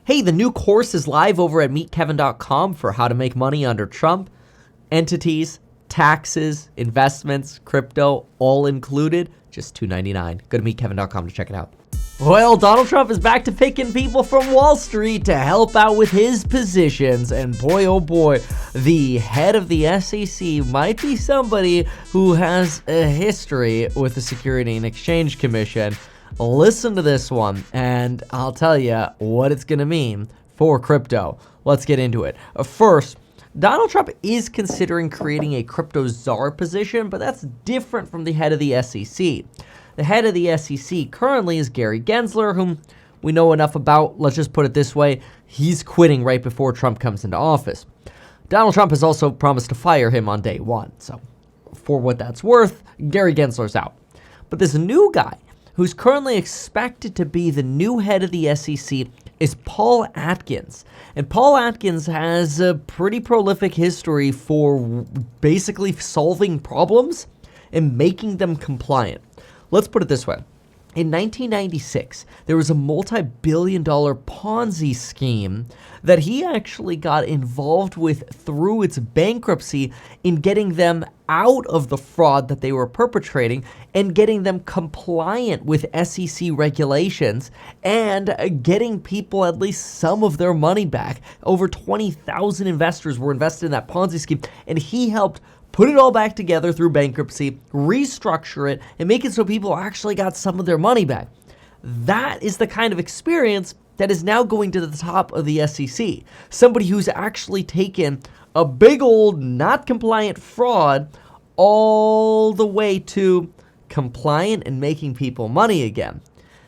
Hey, the new course is live over at meetkevin.com for how to make money under Trump. Entities, taxes, investments, crypto, all included, just $2.99. Go to meetkevin.com to check it out. Well, Donald Trump is back to picking people from Wall Street to help out with his positions. And boy, oh boy, the head of the SEC might be somebody who has a history with the Securities and Exchange Commission. Listen to this one, and I'll tell you what it's going to mean for crypto. Let's get into it. First, Donald Trump is considering creating a crypto czar position, but that's different from the head of the SEC. The head of the SEC currently is Gary Gensler, whom we know enough about. Let's just put it this way. He's quitting right before Trump comes into office. Donald Trump has also promised to fire him on day one. So for what that's worth, Gary Gensler's out. But this new guy, who's currently expected to be the new head of the SEC, is Paul Atkins. And Paul Atkins has a pretty prolific history for basically solving problems and making them compliant. Let's put it this way. In 1996, there was a multi-billion-dollar Ponzi scheme that he actually got involved with through its bankruptcy in getting them out of the fraud that they were perpetrating and getting them compliant with SEC regulations and getting people at least some of their money back. Over 20,000 investors were invested in that Ponzi scheme, and he helped put it all back together through bankruptcy, restructure it, and make it so people actually got some of their money back. That is the kind of experience that is now going to the top of the SEC. Somebody who's actually taken a big old not compliant fraud all the way to compliant and making people money again.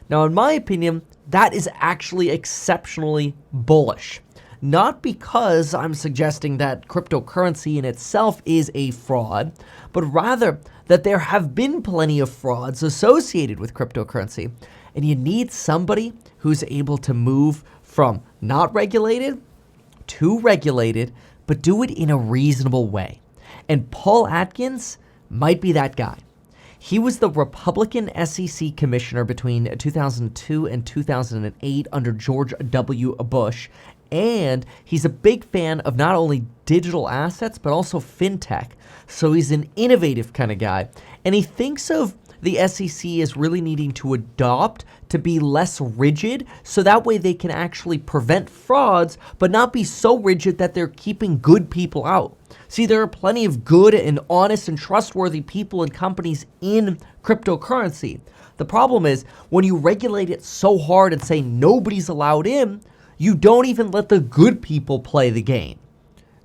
Now, in my opinion, that is actually exceptionally bullish. Not because I'm suggesting that cryptocurrency in itself is a fraud, but rather that there have been plenty of frauds associated with cryptocurrency. And you need somebody who's able to move from not regulated to regulated, but do it in a reasonable way. And Paul Atkins might be that guy. He was the Republican SEC commissioner between 2002 and 2008 under George W. Bush. And he's a big fan of not only digital assets, but also fintech. So he's an innovative kind of guy. And he thinks of the SEC as really needing to adopt to be less rigid, so that way they can actually prevent frauds, but not be so rigid that they're keeping good people out. See, there are plenty of good and honest and trustworthy people and companies in cryptocurrency. The problem is when you regulate it so hard and say nobody's allowed in, you don't even let the good people play the game.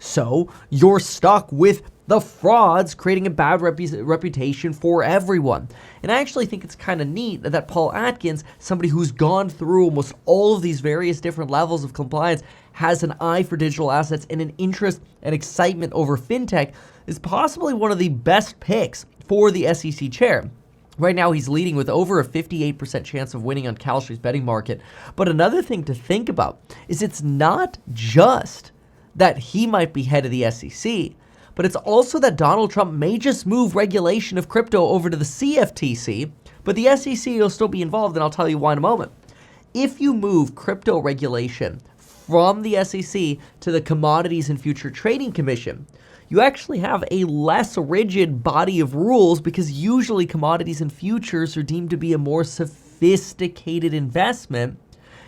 So you're stuck with the frauds, creating a bad reputation for everyone. And I actually think it's kind of neat that Paul Atkins, somebody who's gone through almost all of these various different levels of compliance, has an eye for digital assets and an interest and excitement over fintech, is possibly one of the best picks for the SEC chair. Right now, he's leading with over a 58% chance of winning on Kalstri's betting market. But another thing to think about is it's not just that he might be head of the SEC, but it's also that Donald Trump may just move regulation of crypto over to the CFTC, but the SEC will still be involved, and I'll tell you why in a moment. If you move crypto regulation from the SEC to the Commodities and Future Trading Commission, you actually have a less rigid body of rules because usually commodities and futures are deemed to be a more sophisticated investment,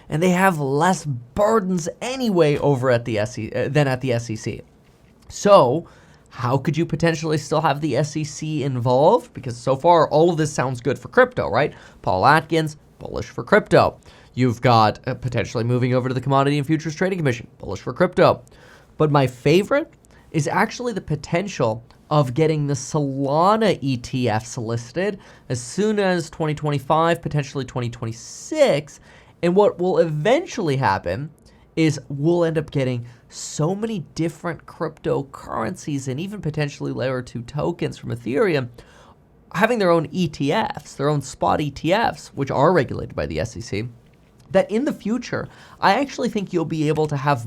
and they have less burdens anyway over at the SEC than at the SEC. So how could you potentially still have the SEC involved? Because so far, all of this sounds good for crypto, right? Paul Atkins, bullish for crypto. You've got potentially moving over to the Commodity and Futures Trading Commission, bullish for crypto. But my favorite is actually the potential of getting the Solana ETFs listed as soon as 2025, potentially 2026. And what will eventually happen is we'll end up getting so many different cryptocurrencies and even potentially layer 2 tokens from Ethereum having their own ETFs, their own spot ETFs, which are regulated by the SEC, that in the future, I actually think you'll be able to have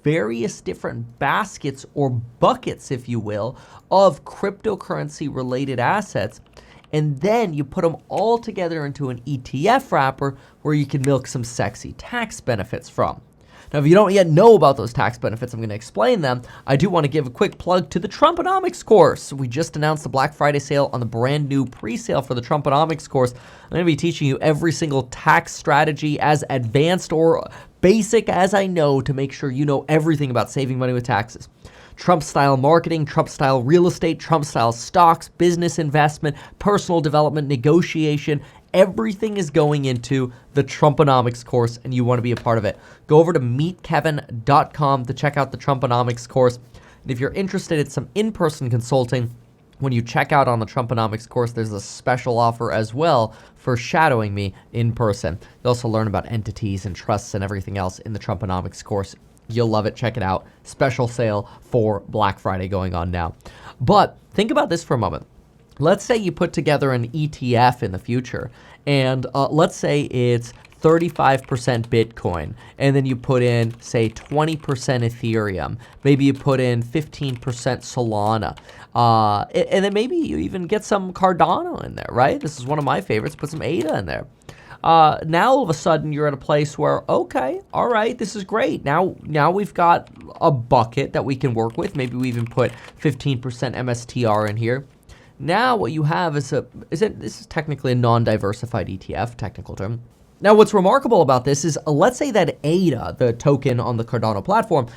various different baskets or buckets, if you will, of cryptocurrency related assets. And then you put them all together into an ETF wrapper where you can milk some sexy tax benefits from. Now, if you don't yet know about those tax benefits, I'm going to explain them. I do want to give a quick plug to the Trumponomics course. We just announced the Black Friday sale on the brand new pre-sale for the Trumponomics course. I'm going to be teaching you every single tax strategy, as advanced or basic as I know, to make sure you know everything about saving money with taxes. Trump-style marketing, Trump-style real estate, Trump-style stocks, business investment, personal development, negotiation. Everything is going into the Trumponomics course, and you want to be a part of it. Go over to meetkevin.com to check out the Trumponomics course. And if you're interested in some in-person consulting, when you check out on the Trumponomics course, there's a special offer as well for shadowing me in person. You'll also learn about entities and trusts and everything else in the Trumponomics course. You'll love it. Check it out. Special sale for Black Friday going on now. But think about this for a moment. Let's say you put together an ETF in the future, and let's say it's 35% Bitcoin, and then you put in, say, 20% Ethereum. Maybe you put in 15% Solana, and then maybe you even get some Cardano in there, right? This is one of my favorites. Put some ADA in there. Now all of a sudden you're at a place where, okay, all right, this is great. Now we've got a bucket that we can work with. Maybe we even put 15% MSTR in here. Now what you have is this is technically a non-diversified ETF, technical term. Now what's remarkable about this is, let's say that ADA, the token on the Cardano platform,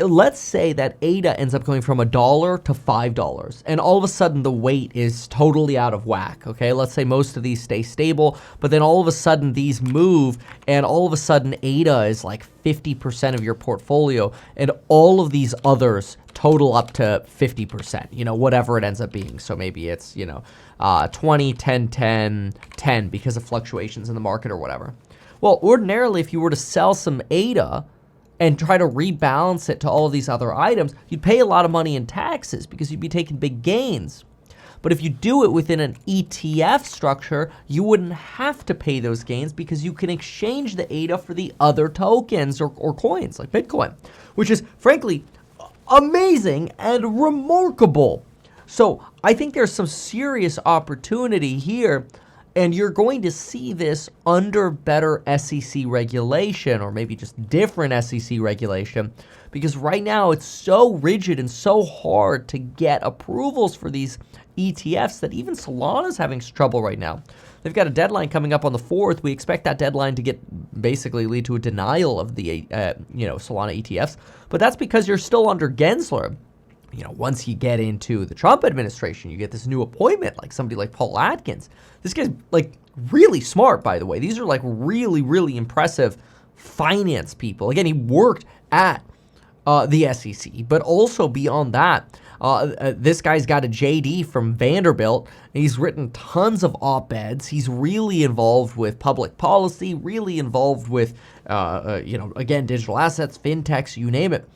let's say that ADA ends up going from $1 to $5, and all of a sudden the weight is totally out of whack, okay? Let's say most of these stay stable, but then all of a sudden these move, and all of a sudden ADA is like 50% of your portfolio, and all of these others total up to 50%, you know, whatever it ends up being. So maybe it's, 20, 10, 10, 10 because of fluctuations in the market or whatever. Well, ordinarily, if you were to sell some ADA and try to rebalance it to all of these other items, you'd pay a lot of money in taxes because you'd be taking big gains. But if you do it within an ETF structure, you wouldn't have to pay those gains because you can exchange the ADA for the other tokens or coins like Bitcoin, which is frankly amazing and remarkable. So I think there's some serious opportunity here, and you're going to see this under better SEC regulation, or maybe just different SEC regulation, because right now it's so rigid and so hard to get approvals for these ETFs that even Solana's having trouble right now. They've got a deadline coming up on the 4th. We expect that deadline to basically lead to a denial of the Solana ETFs, but that's because you're still under Gesler. Once you get into the Trump administration, you get this new appointment, like somebody like Paul Atkins. This guy's like really smart, by the way. These are like really, really impressive finance people. Again, he worked at the SEC, but also beyond that, this guy's got a JD from Vanderbilt. He's written tons of op-eds. He's really involved with public policy, really involved with, again, digital assets, fintechs, you name it.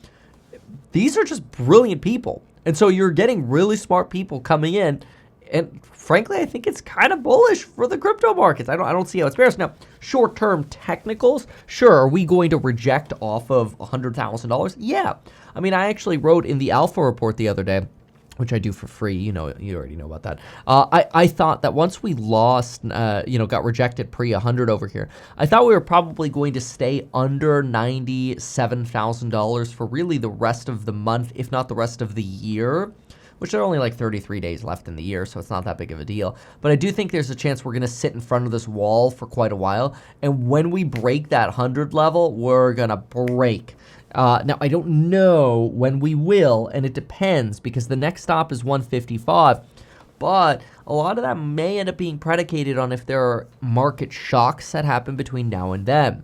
These are just brilliant people. And so you're getting really smart people coming in. And frankly, I think it's kind of bullish for the crypto markets. I don't see how it's bearish. Now, short-term technicals, sure, are we going to reject off of $100,000? Yeah. I mean, I actually wrote in the Alpha report the other day, which I do for free. You already know about that. I thought that once we lost, got rejected pre-100 over here, I thought we were probably going to stay under $97,000 for really the rest of the month, if not the rest of the year, which are only like 33 days left in the year, so it's not that big of a deal. But I do think there's a chance we're going to sit in front of this wall for quite a while, and when we break that 100 level, we're going to break. Now, I don't know when we will, and it depends, because the next stop is 155, but a lot of that may end up being predicated on if there are market shocks that happen between now and then.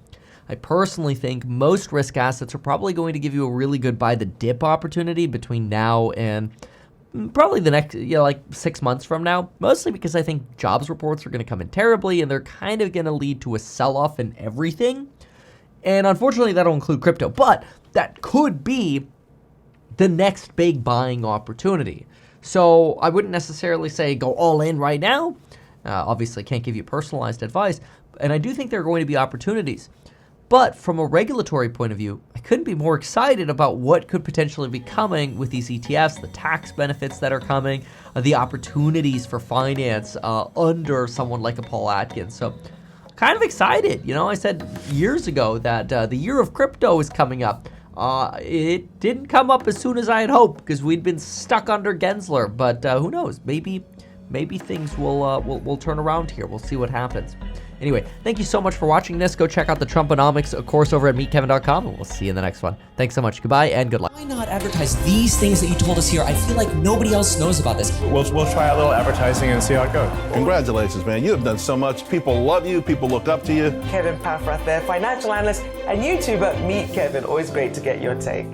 I personally think most risk assets are probably going to give you a really good buy the dip opportunity between now and probably the next, 6 months from now, mostly because I think jobs reports are going to come in terribly, and they're kind of going to lead to a sell-off in everything. And unfortunately, that'll include crypto, but that could be the next big buying opportunity. So I wouldn't necessarily say go all in right now. Obviously, can't give you personalized advice, and I do think there are going to be opportunities. But from a regulatory point of view, I couldn't be more excited about what could potentially be coming with these ETFs, the tax benefits that are coming, the opportunities for finance under someone like a Paul Atkins. So kind of excited. You know, I said years ago that the year of crypto is coming up. It didn't come up as soon as I had hoped because we'd been stuck under Gesler. But who knows? Maybe things will turn around here. We'll see what happens. Anyway, thank you so much for watching this. Go check out the Trumponomics course over at meetkevin.com, and we'll see you in the next one. Thanks so much. Goodbye and good luck. Why not advertise these things that you told us here? I feel like nobody else knows about this. We'll try a little advertising and see how it goes. Congratulations, man. You have done so much. People love you. People look up to you. Kevin Paffrath there, financial analyst and YouTuber. Meet Kevin. Always great to get your take.